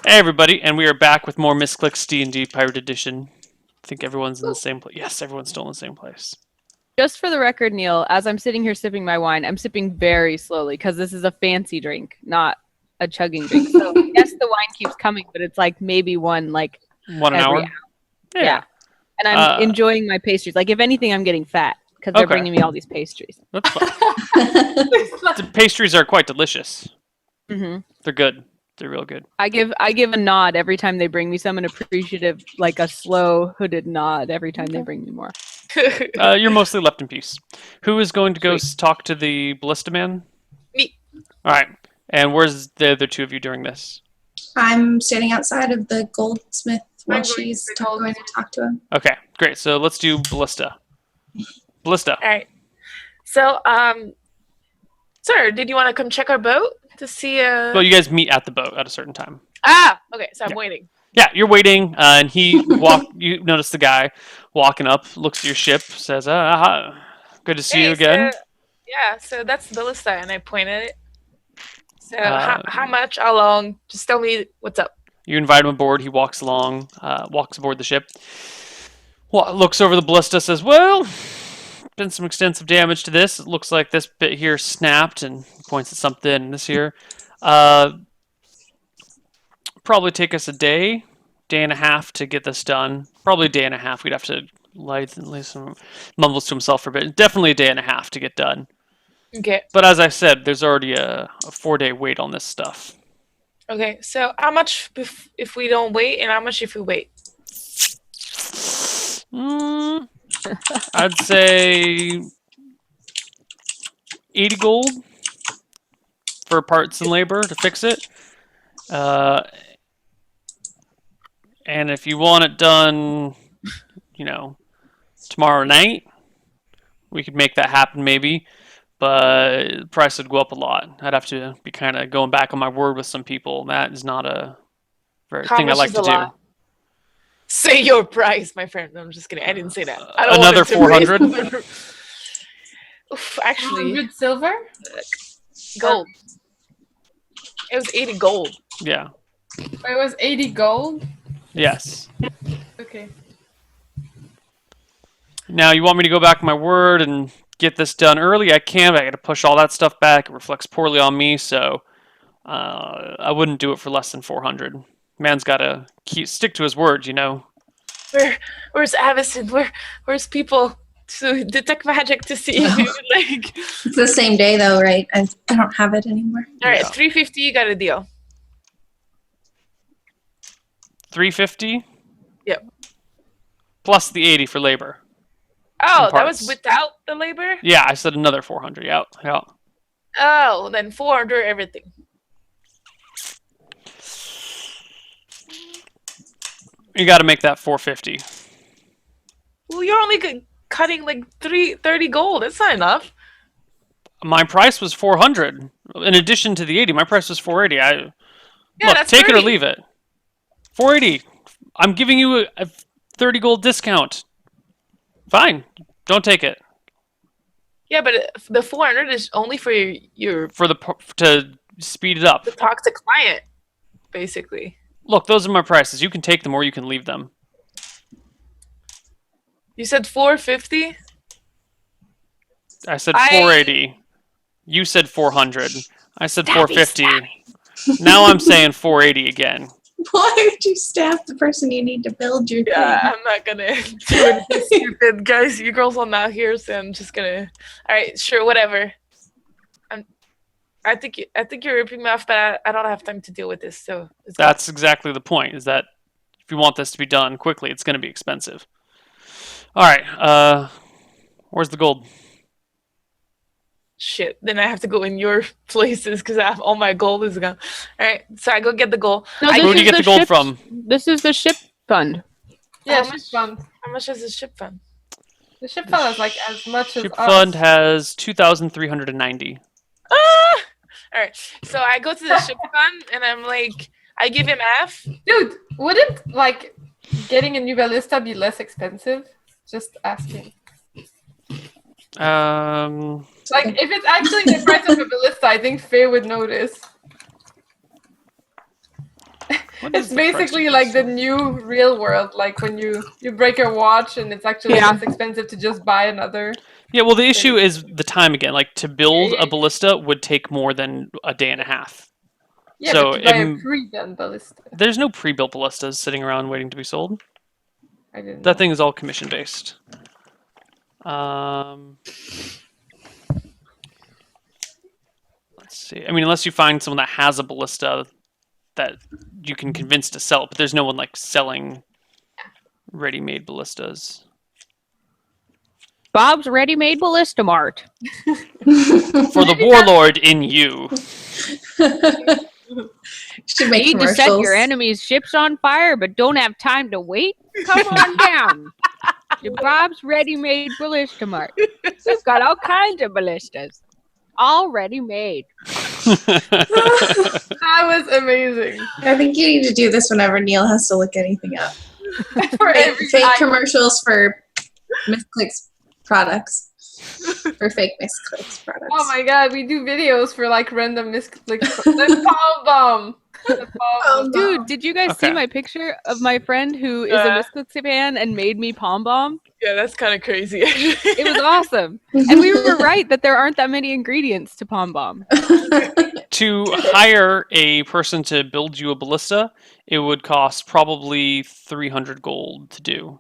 Hey everybody, and we are back with more Misscliks D&D Pirate Edition. I think everyone's in the same place. Yes, everyone's still in the same place. Just for the record, Neal, as I'm sitting here sipping my wine, I'm sipping very slowly because this is a fancy drink, not a chugging drink. So yes, the wine keeps coming, but it's like maybe one an hour. Yeah. And I'm enjoying my pastries. Like if anything, I'm getting fat because they're bringing me all these pastries. That's fine. The pastries are quite delicious. Mm-hmm. They're good. They're real good. I give a nod every time they bring me some, an appreciative, like a slow hooded nod every time they bring me more. You're mostly left in peace. Who is going to go talk to the ballista man? Me. All right. And where's the other two of you during this? I'm standing outside of the goldsmith while she's going to talk to him. Okay, great. So let's do ballista. Ballista. All right. So, sir, did you want to come check our boat to see? Well, you guys meet at the boat at a certain time. Okay. So I'm waiting. Yeah, you're waiting, and he you notice the guy walking up, looks at your ship, says, good to see you again. So that's the ballista, and I point at it. So how much, how long? Just tell me what's up. You invite him aboard. He walks aboard the ship. Looks over the ballista, says, well, been some extensive damage to this. It looks like this bit here snapped, and points at something in this here. Probably take us a day and a half to get this done. Probably a day and a half. We'd have to lay some mumbles to himself for a bit. Definitely a day and a half to get done. Okay. But as I said, there's already a 4-day wait on this stuff. Okay, so how much if we don't wait, and how much if we wait? I'd say 80 gold for parts and labor to fix it. And if you want it done, tomorrow night, we could make that happen maybe. But the price would go up a lot. I'd have to be kind of going back on my word with some people. That is not a very thing I like to do. Say your price, my friend. No, I'm just kidding. I didn't say that. I don't Another 400? Actually. 400 silver? Gold. It was 80 gold. Yeah. It was 80 gold? Yes. Okay. Now, you want me to go back on my word and get this done early? I can, but I got to push all that stuff back. It reflects poorly on me, so I wouldn't do it for less than 400. Man's got to stick to his word, Where's Avison? Where's people to detect magic to see? It's the same day though, right? I don't have it anymore. All right, 350. You got a deal. 350. Yep. Plus the 80 for labor. Oh, that was without the labor? Yeah, I said another 400. Yeah. Oh, then 400 everything. You got to make that 450. Well, you're only cutting like 30 gold. That's not enough. My price was 400. In addition to the 80, my price was 480. Look, that's take 30. it or leave it. 480. I'm giving you a 30 gold discount. Fine. Don't take it. Yeah, but the 400 is only for your to speed it up. To talk to client, basically. Look, those are my prices. You can take them or you can leave them. You said 450? I said 480. You said 400. I said 450. Now I'm saying 480 again. Why would you stab the person you need to build your thing? I'm not gonna do anything stupid. Guys, you girls are not here, so I'm just gonna... Alright, sure, whatever. I think you're ripping me off, but I don't have time to deal with this, so... That's exactly the point, is that if you want this to be done quickly, it's gonna be expensive. Alright, where's the gold? Shit, then I have to go in your places because all my gold is gone. Alright, so I go get the gold. No, who do you get the gold from? This is the ship fund. Yeah, ship fund. How much is the ship fund? The ship fund is like as much as Ship fund has 2,390. Alright, so I go to the ship fund and I'm like, I give him half. Dude, wouldn't getting a new ballista be less expensive? Just asking. If it's actually the price of a ballista, I think Faye would notice. What is It's the price basically of like this the one? new real world, like when you break your watch and it's actually Yeah. less expensive to just buy another. Yeah, well, the issue is the time again. Like, to build yeah, a ballista would take more than a day and a half. Yeah, So but to buy a it- pre-done ballista, There's no pre-built ballistas sitting around waiting to be sold. I didn't That know. thing is all commission based. Let's see. I mean, unless you find someone that has a ballista that you can convince to sell it, but there's no one like selling ready-made ballistas. Bob's ready-made ballista mart. For the warlord in you. Should make Need to set commercials. your enemy's ships on fire, but don't have time to wait? Come on down to Bob's ready-made ballista mart. We've got all kinds of ballistas, all ready-made. That was amazing. I think you need to do this whenever Neil has to look anything up. For Fake, every fake item. commercials for Misscliks products. For fake Misscliks products. Oh my god, we do videos for like random Misscliks. The palm bomb. The palm bomb. Dude, did you guys see Okay. my picture of my friend who is a Misscliks fan and made me palm bomb? Yeah, that's kind of crazy. It was awesome. And we were right that there aren't that many ingredients to palm bomb. To hire a person to build you a ballista, it would cost probably 300 gold to do.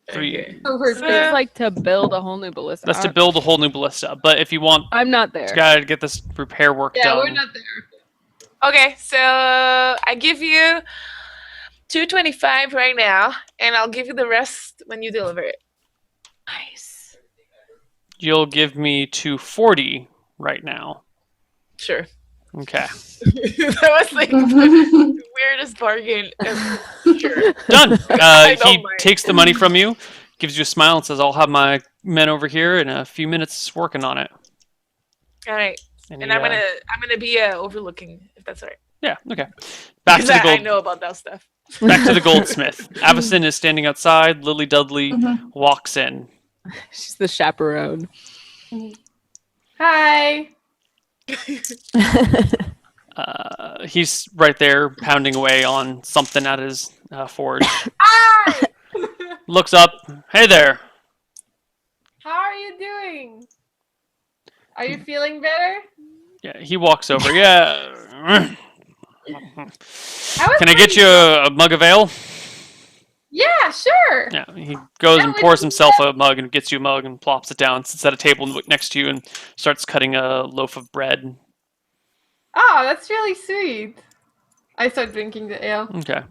Okay. Over It's like to build a whole new ballista. That's to build a whole new ballista. But if you want, I'm not you there. gotta get this repair work Yeah, done. we're not there. Okay, so I give you 225 right now, and I'll give you the rest when you deliver it. Nice. You'll give me 240 right now. Sure. Okay. That was like the weirdest bargain ever. Sure. Done. I don't He mind. takes the money from you, gives you a smile, and says, "I'll have my men over here in a few minutes working on it." All right, And and he, I'm gonna be overlooking if that's all right. Yeah. Okay. Back to Because the I gold. know about that stuff. Back to the goldsmith. Avison is standing outside. Lily Dudley walks in. She's the chaperone. Hi. He's right there pounding away on something at his forge. Hi. Looks up. Hey there. How are you doing? Are you feeling better? Yeah. He walks over. Yeah. was Can I get pretty you a mug of ale? Yeah, sure. Yeah. He goes That and would pours be himself a mug and gets you a mug and plops it down, sits at a table next to you, and starts cutting a loaf of bread. Oh, that's really sweet. I start drinking the ale. Okay.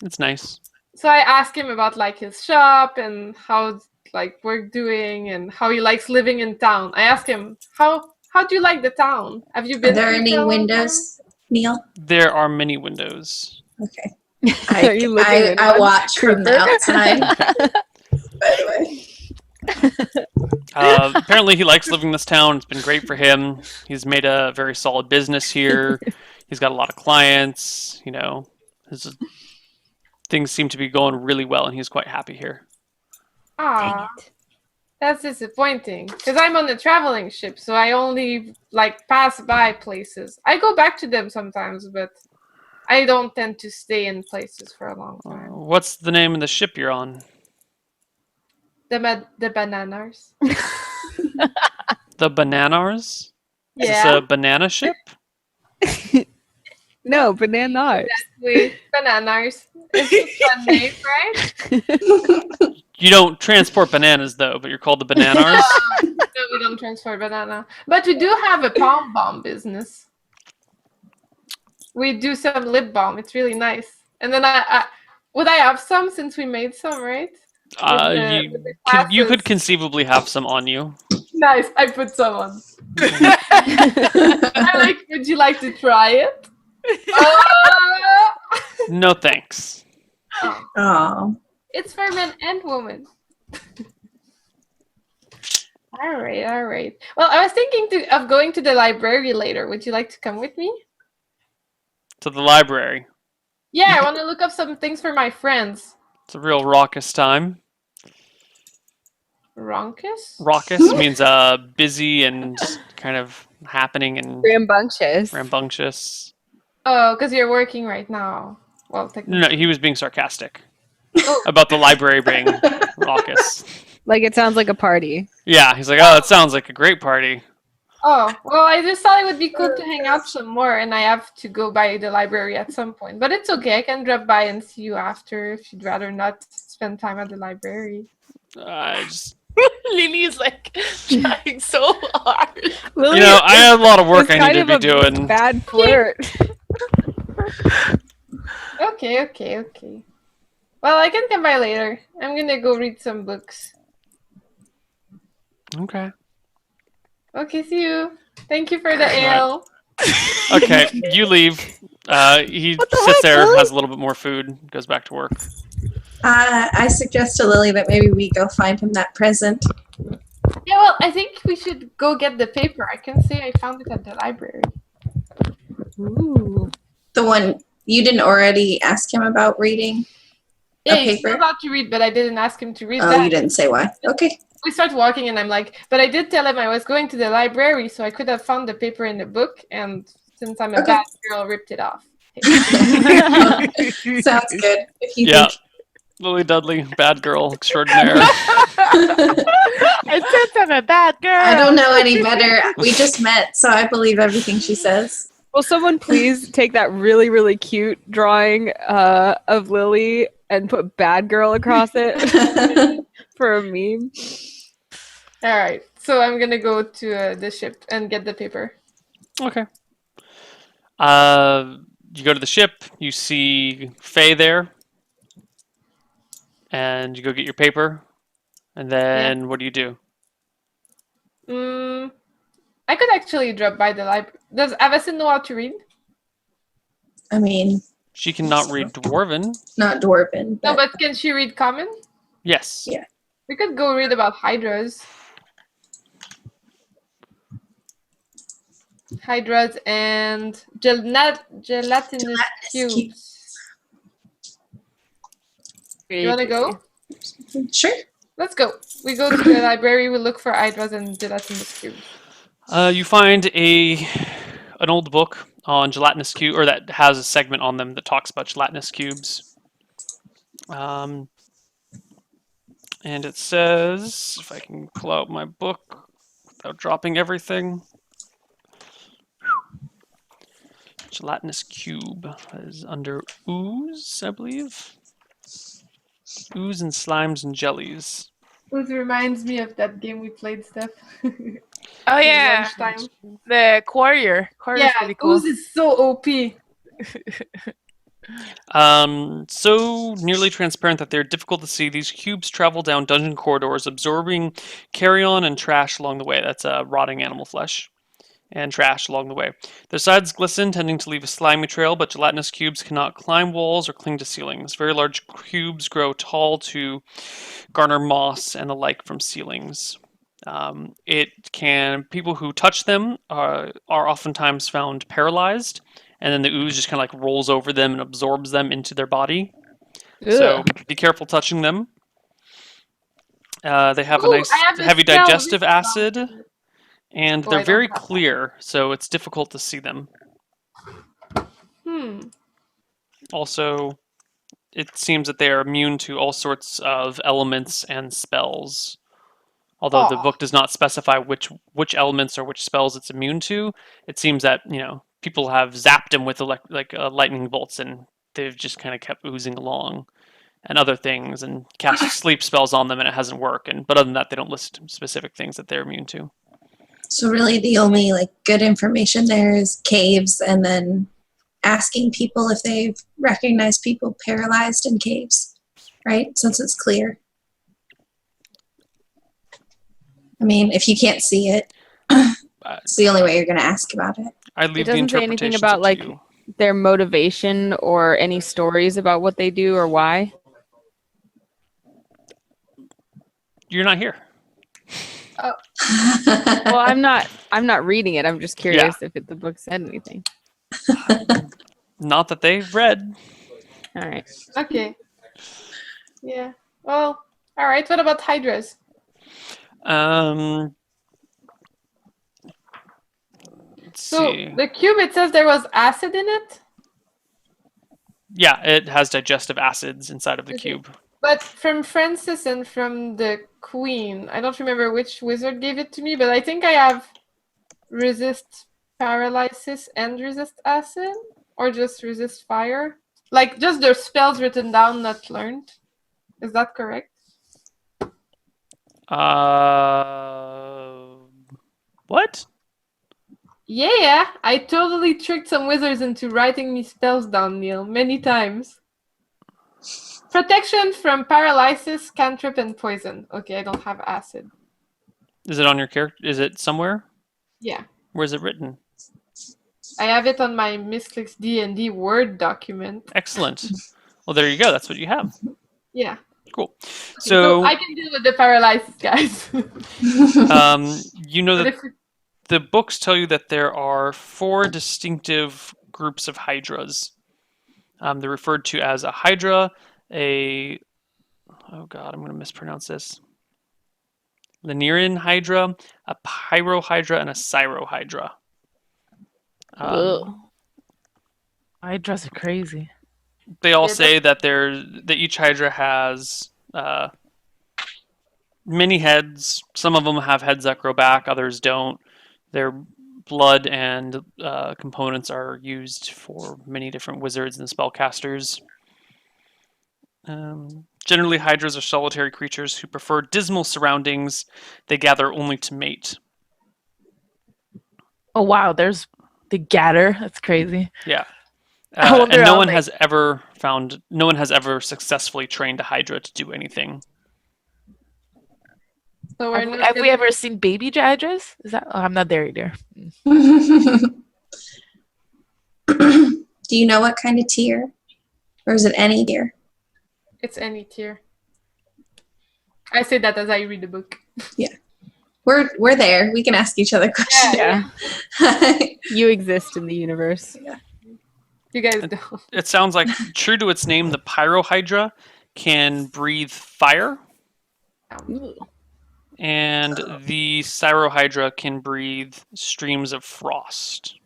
It's nice. So I ask him about like his shop and how like we're doing and how he likes living in town. I ask him how do you like the town? Have you Are been? there to any town? windows, Neil? There are many windows. Okay. Are you looking in I one? watch from the Creeper? outside, by the way. Apparently, he likes living in this town. It's been great for him. He's made a very solid business here. He's got a lot of clients. You know, things seem to be going really well, and he's quite happy here. Ah, that's disappointing. Because I'm on the traveling ship, so I only like pass by places. I go back to them sometimes, but I don't tend to stay in places for a long time. What's the name of the ship you're on? The bananas. The Bananars? Is this Yeah, a banana ship? No, bananas. with bananas. It's a fun name, right? You don't transport bananas, though, but you're called the Bananars? No, we don't transfer banana. But we do have a palm bomb business. We do some lip balm. It's really nice. And then would I have some since we made some, right? With the You could glasses. conceivably have some on you. Nice. I put some on. Would you like to try it? No thanks. Oh. It's for men and women. All right. Well, I was thinking of going to the library later. Would you like to come with me? To the library. Yeah, I want to look up some things for my friends. It's a real raucous time. Ronkus? Raucous means busy and kind of happening and Rambunctious. rambunctious. Oh, because you're working right now. Well, No, technically. he was being sarcastic Oh. about the library being raucous. Like it sounds like a party. Yeah, he's like, oh, that sounds like a great party. Oh, well, I just thought it would be cool to hang out some more, and I have to go by the library at some point. But it's okay. I can drop by and see you after if you'd rather not spend time at the library. Just, Lily's like trying so hard. Lily, I have a lot of work is I kind need to of be a doing. Bad flirt. Okay. Well, I can come by later. I'm gonna go read some books. Okay. Okay, see you. Thank you for the Right. ale. Okay, you leave. He What the sits heck, there, Lily? has a little bit more food, goes back to work. I suggest to Lily that maybe we go find him that present. Yeah, well, I think we should go get the paper. I can say I found it at the library. Ooh. The one you didn't already ask him about reading. Yeah, A he's paper? about to read, but I didn't ask him to read Oh, that. you didn't say why. Okay. We start walking, and I'm like, but I did tell him I was going to the library, so I could have found the paper in the book, and since I'm a Okay. bad girl, ripped it off. Sounds good. If you Yeah. Lily Dudley, bad girl extraordinaire. think. And since I'm a bad girl. I don't know any better. We just met, so I believe everything she says. Will someone please take that really, really cute drawing of Lily and put bad girl across it for a meme? All right, so I'm gonna go to the ship and get the paper. Okay. You go to the ship, you see Faye there, and you go get your paper, and then what do you do? I could actually drop by the library. Does Avacyn know how to read? I mean, She cannot read Dwarven. not Dwarven. No, But but can she read common? Yes. Yeah. We could go read about hydras. Hydras and gelatinous cubes. You wanna go? Sure. Let's go. We go to the library, we look for hydras and gelatinous cubes. You find an old book on gelatinous cube, or that has a segment on them that talks about gelatinous cubes. And it says, if I can pull out my book without dropping everything. Gelatinous cube is under ooze, I believe. Ooze and slimes and jellies. This reminds me of that game we played, Steph. Oh yeah, Lunchtime. the Quarrier. Quarrier's Yeah, pretty cool. ooze is so OP. So nearly transparent that they're difficult to see, these cubes travel down dungeon corridors, absorbing carrion and trash along the way. That's rotting animal flesh and trash along the way. Their sides glisten, tending to leave a slimy trail, but gelatinous cubes cannot climb walls or cling to ceilings. Very large cubes grow tall to garner moss and the like from ceilings. People who touch them are oftentimes found paralyzed, and then the ooze just kind of like rolls over them and absorbs them into their body. So be careful touching them. They have a Ooh, nice I have the heavy spell digestive written on acid, it. and Oh, I they're don't very have that. clear, so it's difficult to see them. Also, it seems that they are immune to all sorts of elements and spells. Although the Aw. book does not specify which elements or which spells it's immune to, it seems that people have zapped him with lightning bolts, and they've just kind of kept oozing along, and other things, and cast sleep spells on them, and it hasn't worked. But other than that, they don't list specific things that they're immune to. So really the only good information there is caves and then asking people if they've recognized people paralyzed in caves, right? Since it's clear. I mean, if you can't see it, it's the only way you're going to ask about it. I leave the doesn't say anything interpretations about, up to you. their motivation or any stories about what they do or why. You're not here. Well, I'm not reading it. I'm just curious if the book said anything. Not that they've read. All right. Okay. Yeah. Well, all right. What about hydras? Let's So see. the cube, it says there was acid in it. Yeah, it has digestive acids inside of the Okay. cube. But from Francis and from the Queen, I don't remember which wizard gave it to me, but I think I have resist paralysis and resist acid, or just resist fire. Like just their spells written down, not learned. Is that correct? What? Yeah, I totally tricked some wizards into writing me spells down, Neil, many times. Protection from paralysis, cantrip, and poison. Okay, I don't have acid. Is it on your character? Is it somewhere? Yeah, Where's it written? I have it on my Misscliks D&D Word document. Excellent. Well, there you go. That's what you have. Yeah. Cool. So So, I can deal with the paralysis, guys. you know But that if we- the books tell you that there are 4 distinctive groups of hydras. They're referred to as a hydra, oh god, I'm going to mispronounce this. Linearin hydra, a pyrohydra, and a cyrohydra. Ugh. Hydras are crazy. They all Yeah, say that each hydra has many heads. Some of them have heads that grow back, others don't. Their blood and components are used for many different wizards and spellcasters. Generally, hydras are solitary creatures who prefer dismal surroundings. They gather only to mate. Oh wow, there's the gatter. That's crazy. Yeah. I wonder And no how, one like- has ever successfully trained a hydra to do anything. so we're Have, not have we gonna- ever seen baby hydras? Is that? Oh, I'm not there either. Do you know what kind of tier? Or is it any tier? It's any tier. I say that as I read the book. We're there. We can ask each other questions. Yeah. You exist in the universe. You guys don't. It sounds like, true to its name, the pyrohydra can breathe fire, and the cyrohydra can breathe streams of frost.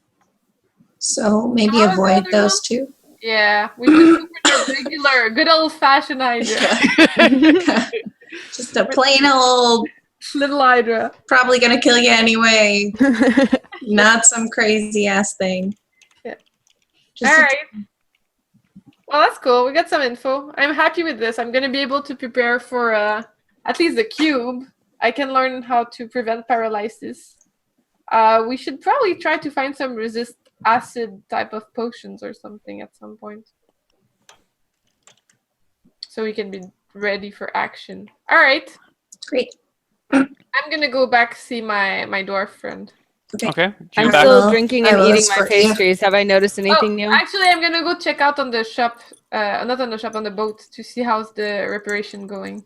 So maybe How's the avoid other those two. Yeah, we just go for the regular, good old-fashioned Hydra. Just a plain old, Little Hydra. probably gonna kill you anyway. Not some crazy ass thing. Yeah. Just All a- right. Well, that's cool. We got some info. I'm happy with this. I'm going to be able to prepare for at least the cube. I can learn how to prevent paralysis. We should probably try to find some resist acid type of potions or something at some point. So we can be ready for action. All right. Great. I'm going to go back see my dwarf friend. Okay. Do you I'm go back? still will- drinking I and will eating my escort you. pastries. Have I noticed anything new? Actually, I'm gonna go check out on the shop, not on the shop, on the boat to see how's the reparation going.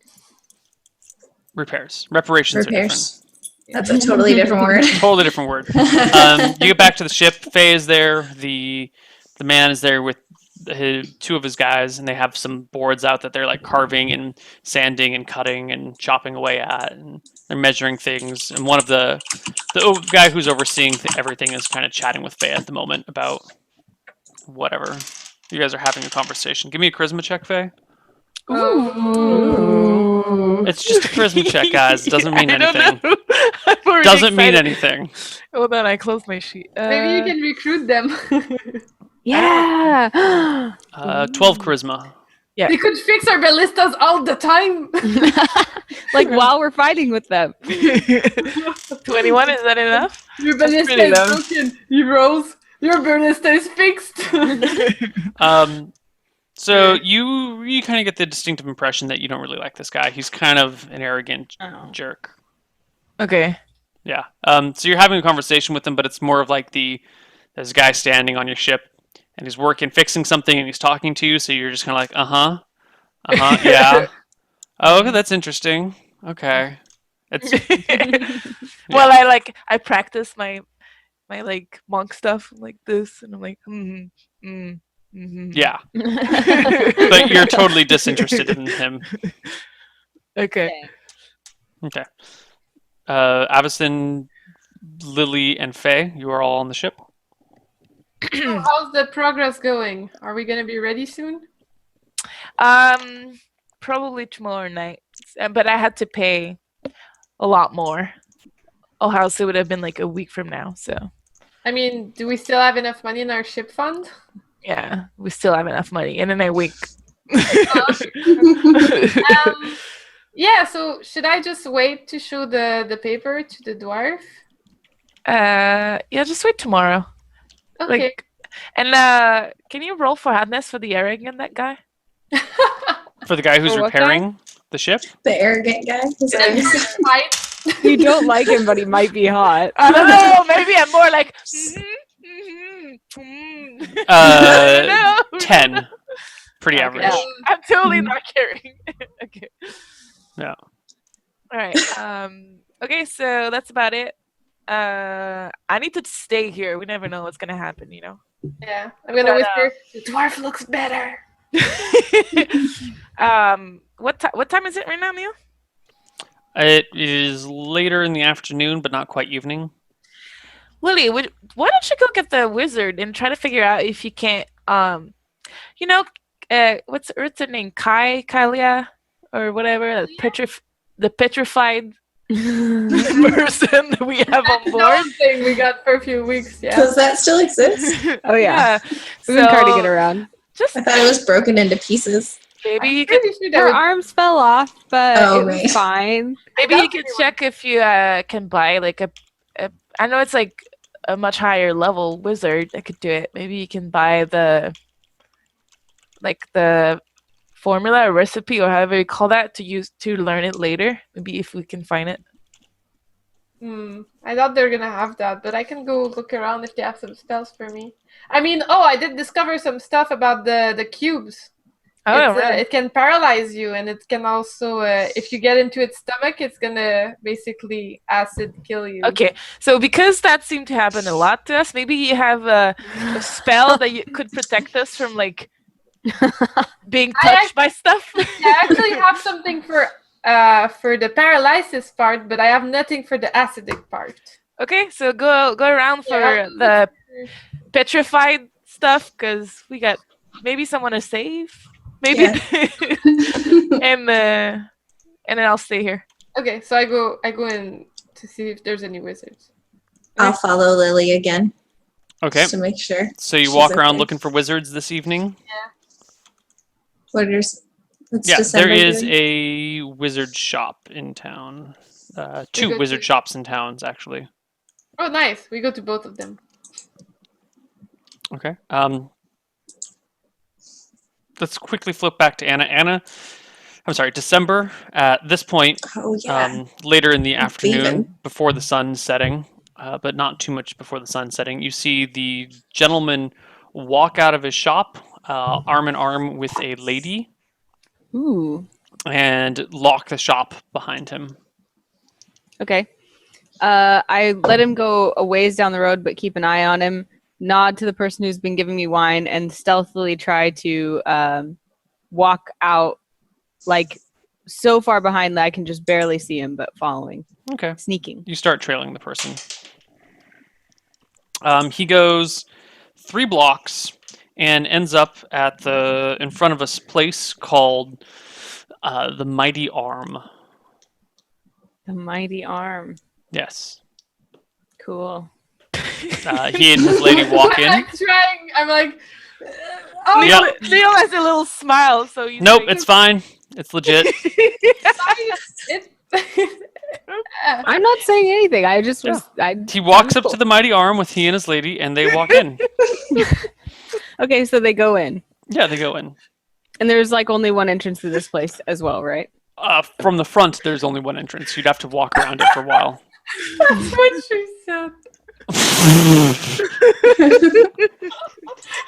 Repairs. Reparations are Repairs. That's a totally different word. different. Totally different word. You get back to the ship. Faye is there. The man is there with two of his guys, and they have some boards out that they're like carving and sanding and cutting and chopping away at, and they're measuring things. And one of the guy who's overseeing everything is kind of chatting with Faye at the moment about whatever. You guys are having a conversation. Give me a charisma check, Faye. Ooh. It's just a charisma check, guys. It doesn't mean I don't anything. know. I'm already Doesn't mean excited. anything. Hold on, I closed my sheet. Maybe you can recruit them. Yeah. 12 charisma. They could fix our ballistas all the time. Like while we're fighting with them. 21, is that enough? Your That's ballista pretty is low. broken. Heroes, your ballista is fixed. So you kind of get the distinctive impression that you don't really like this guy. He's kind of an arrogant jerk. Okay. Yeah. So you're having a conversation with him, but it's more of like there's a guy standing on your ship, and he's fixing something, and he's talking to you. So you're just kind of like, yeah. Oh, okay, that's interesting. Okay. It's Well, I practice my like monk stuff like this, and I'm like, yeah, but you're totally disinterested in him. Okay. Okay. Avison, Lily, and Faye, you are all on the ship. So how's the progress going? Are we gonna be ready soon? Probably tomorrow night. But I had to pay a lot more, or else it would have been like a week from now. So I mean, do we still have enough money in our ship fund? yeah, we still have enough money, and then I week. Yeah, so should I just wait to show the paper to the dwarf? Yeah, just wait tomorrow. Okay. Like, and can you roll for hotness for the arrogant that guy? For the guy who's For what guy? repairing the ship? The arrogant guy. Is that what you said? You don't like him, but he might be hot. I don't know. Maybe I'm more like. No. 10. Pretty Okay. average. Yeah. I'm totally not caring. Okay. Yeah. All right. Okay, so that's about it. I need to stay here. We never know what's gonna happen, you know. Yeah, I'm gonna whisper. The dwarf looks better. What time is it right now, Neil? It is later in the afternoon, but not quite evening. Lily, why don't you go get the wizard and try to figure out if you can't, what's her name? Kylia, or whatever, the petrified person that we have on board. Thing we got for a few weeks. Yeah. Does that still exist? Oh yeah. We've been carting it around. Just I thought it was broken into pieces. maybe you could Her arms fell off, but Oh, it was right. fine. maybe you could check if you can buy like a. I know it's like a much higher level wizard that could do it. Maybe you can buy the formula or recipe or however you call that to use to learn it later. Maybe if we can find it. I thought they were gonna have that, but I can go look around if they have some spells for me. I mean, I did discover some stuff about the cubes. Oh, It's, really? it can paralyze you, and it can also, if you get into its stomach, it's gonna basically acid kill you. Okay, so because that seemed to happen a lot to us, maybe you have a spell that you could protect us from like being touched by stuff. I actually have something for the paralysis part, but I have nothing for the acidic part. Okay, so go around for Yeah. the petrified stuff because we got maybe someone to save, maybe, and then I'll stay here. Okay, so I go in to see if there's any wizards. I'll follow Lily again. Okay. Just to make sure. So you she's walk around okay. looking for wizards this evening? What's Yeah, December there is doing? a wizard shop in town. Two go wizard to- shops in towns, actually. Oh, nice. We go to both of them. Okay. Let's quickly flip back to Anna. I'm sorry, December. At this point, Oh yeah. later in the I'm afternoon, leaving. before the sun setting, but not too much before the sun setting, you see the gentleman walk out of his shop, arm in arm with a lady, Ooh. and lock the shop behind him. Okay. I let him go a ways down the road, but keep an eye on him. Nod to the person who's been giving me wine, and stealthily try to walk out, like so far behind that I can just barely see him, but following, Okay. sneaking. You start trailing the person. He goes 3 blocks and ends up at in front of a place called the Mighty Arm. The mighty arm. Yes. Cool. He and his lady walk in. I'm like, Neil has a little smile, so he's Nope, like, it's fine. It's legit. I'm not saying anything. I just was. He walks up to the Mighty Arm with he and his lady, and they walk in. Okay, so they go in, Yeah, they go in. and there's like only one entrance to this place as well, right? From the front, there's only one entrance. You'd have to walk around it for a while. That's what she said.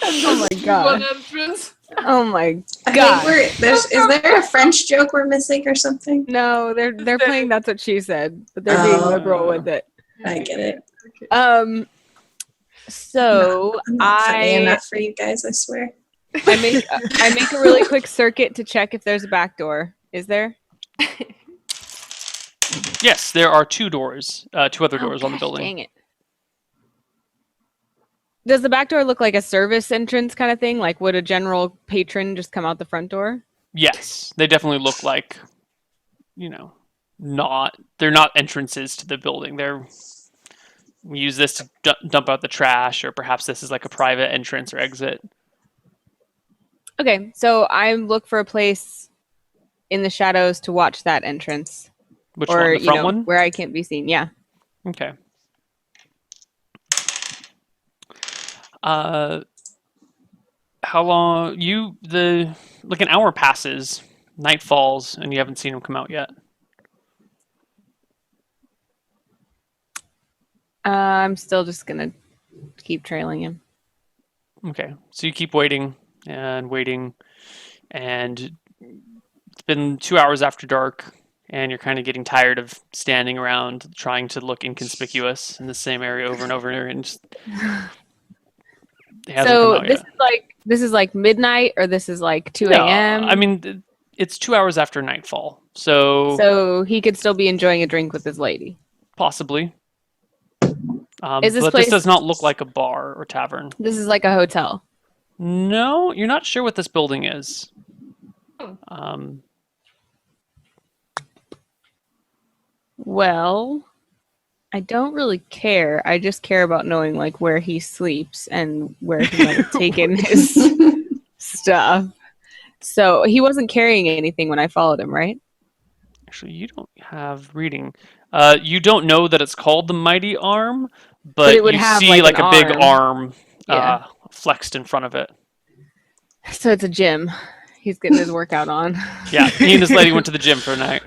Oh my One god. entrance. Oh my I god. think is there a French joke we're missing or something? No, they're playing That's What She Said, but they're being Oh. liberal with it. I get it. So I'm not funny I enough for you guys, I swear. make a really quick circuit to check if there's a back door. Is there? Yes, there are 2 doors, 2 other doors on the Gosh, building. Dang it. Does the back door look like a service entrance kind of thing? Like, would a general patron just come out the front door? Yes, they definitely look like, they're not entrances to the building. We use this to dump out the trash, or perhaps this is like a private entrance or exit. Okay, so I look for a place in the shadows to watch that entrance. Which or, one? The front one? Where I can't be seen, yeah. Okay. How long an hour passes, night falls, and you haven't seen him come out yet. I'm still just gonna keep trailing him. Okay, so you keep waiting and waiting, and it's been 2 hours after dark, and you're kind of getting tired of standing around trying to look inconspicuous in the same area over and over, and just it hasn't come out yet. This is like midnight, or this is like 2 No, a.m. I mean, it's 2 hours after nightfall, so he could still be enjoying a drink with his lady. possibly. Is this But place- this does not look like a bar or tavern. This is like a hotel. No, you're not sure what this building is. Well, I don't really care. I just care about knowing like where he sleeps and where he might have taken his stuff. So he wasn't carrying anything when I followed him, right? Actually, you don't have reading. You don't know that it's called the Mighty Arm, but it would you have, see like, like an a big arm. arm Yeah. flexed in front of it. So it's a gym. He's getting his workout on. Yeah, he and his lady went to the gym for a night.